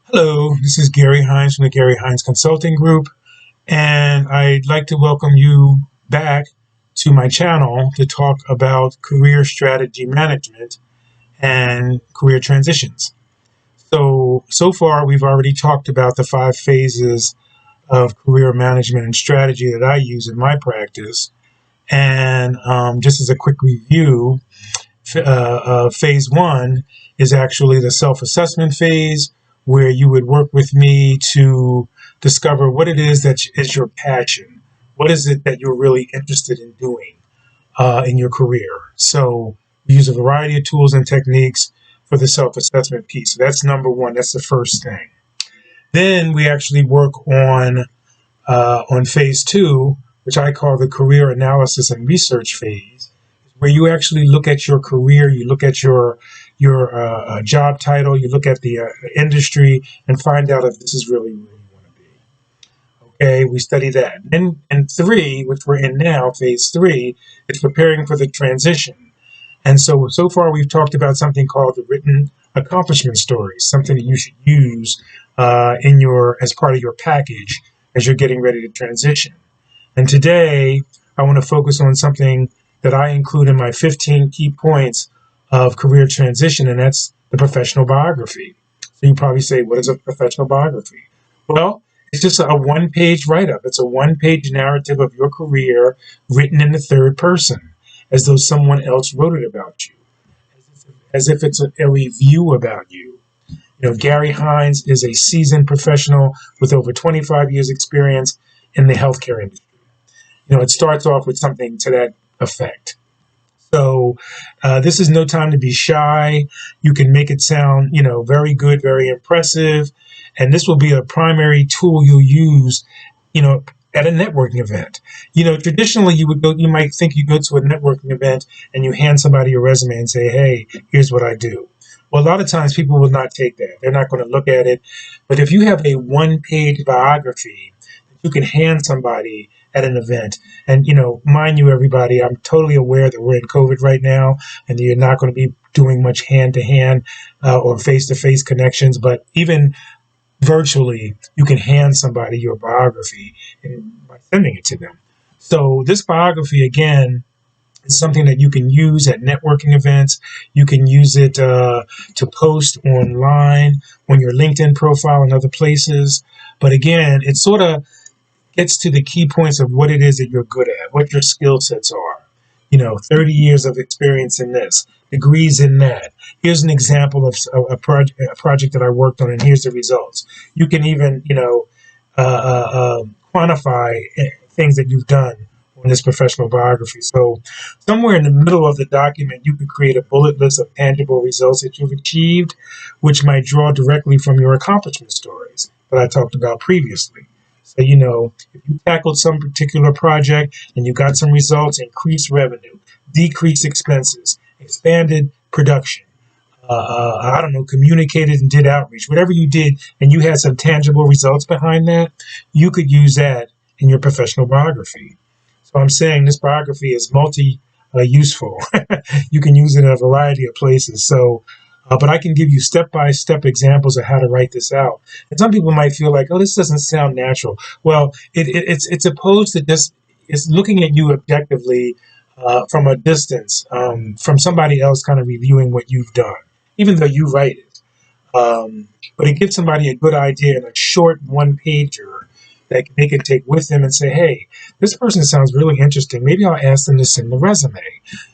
Hello, this is Gary Hines from the Gary Hines Consulting Group, and I'd like to welcome you back to my channel to talk about career strategy management and career transitions. So far we've already talked about the 5 phases of career management and strategy that I use in my practice. And just as a quick review, phase one is actually the self-assessment phase, where you would work with me to discover what it is that is your passion. What is it that you're really interested in doing in your career? So we use a variety of tools and techniques for the self-assessment piece. So that's number one. That's the first thing. Then we actually work on phase two, which I call the career analysis and research phase, where you actually look at your career, you look at your job title, you look at the industry, and find out if this is really where you want to be. Okay, we study that. And three, which we're in now, phase three, is preparing for the transition. And so far we've talked about something called the written accomplishment stories, something that you should use as part of your package as you're getting ready to transition. And today I want to focus on something that I include in my 15 key points of career transition, and that's the professional biography. So you probably say, what is a professional biography? Well, it's just a one-page write-up. It's a one-page narrative of your career written in the third person, as though someone else wrote it about you, as if it's a review about you. Gary Hines is a seasoned professional with over 25 years experience in the healthcare industry. It starts off with something to that effect. So this is no time to be shy. You can make it sound, very good, very impressive. And this will be a primary tool you'll use, at a networking event. Traditionally you might think you go to a networking event and you hand somebody a resume and say, hey, here's what I do. Well, a lot of times people will not take that. They're not going to look at it. But if you have a one-page biography that you can hand somebody at an event, and, mind you, everybody, I'm totally aware that we're in COVID right now and you're not going to be doing much hand-to-hand or face-to-face connections. But even virtually, you can hand somebody your biography by sending it to them. So this biography, again, is something that you can use at networking events. You can use it to post online, on your LinkedIn profile, and other places. But again, it sort of gets to the key points of what it is that you're good at, what your skill sets are. 30 years of experience in this, degrees in that. Here's an example of a project that I worked on, and here's the results. You can even, quantify things that you've done on this professional biography. So somewhere in the middle of the document, you could create a bullet list of tangible results that you've achieved, which might draw directly from your accomplishment stories that I talked about previously. So, if you tackled some particular project and you got some results, increased revenue, decreased expenses, expanded production, communicated and did outreach, whatever you did, and you had some tangible results behind that, you could use that in your professional biography. So I'm saying this biography is useful. You can use it in a variety of places. So, but I can give you step-by-step examples of how to write this out. And some people might feel like, oh, this doesn't sound natural. Well, it's opposed to just, it's looking at you objectively from a distance, from somebody else kind of reviewing what you've done, even though you write it. But it gives somebody a good idea in a short one-pager that they can take with them and say, hey, this person sounds really interesting. Maybe I'll ask them to send the resume.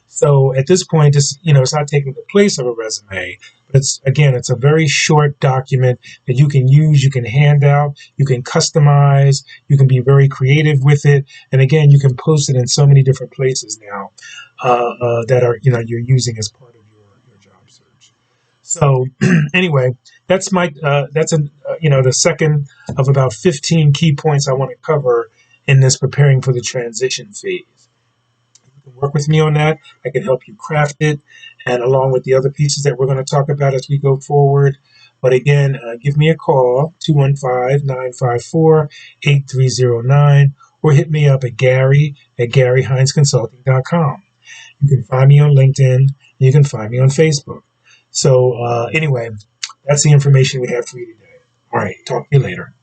So at this point, it's not taking the place of a resume, but it's a very short document that you can use, you can hand out, you can customize, you can be very creative with it. And again, you can post it in so many different places now that are, you're using as part of your job search. So anyway, that's the second of about 15 key points I want to cover in this preparing for the transition phase. You can work with me on that. I can help you craft it, and along with the other pieces that we're going to talk about as we go forward. But again, give me a call, 215-954-8309, or hit me up at Gary@GaryHinesConsulting.com. You can find me on LinkedIn. You can find me on Facebook. So anyway, that's the information we have for you today. All right, talk to you later.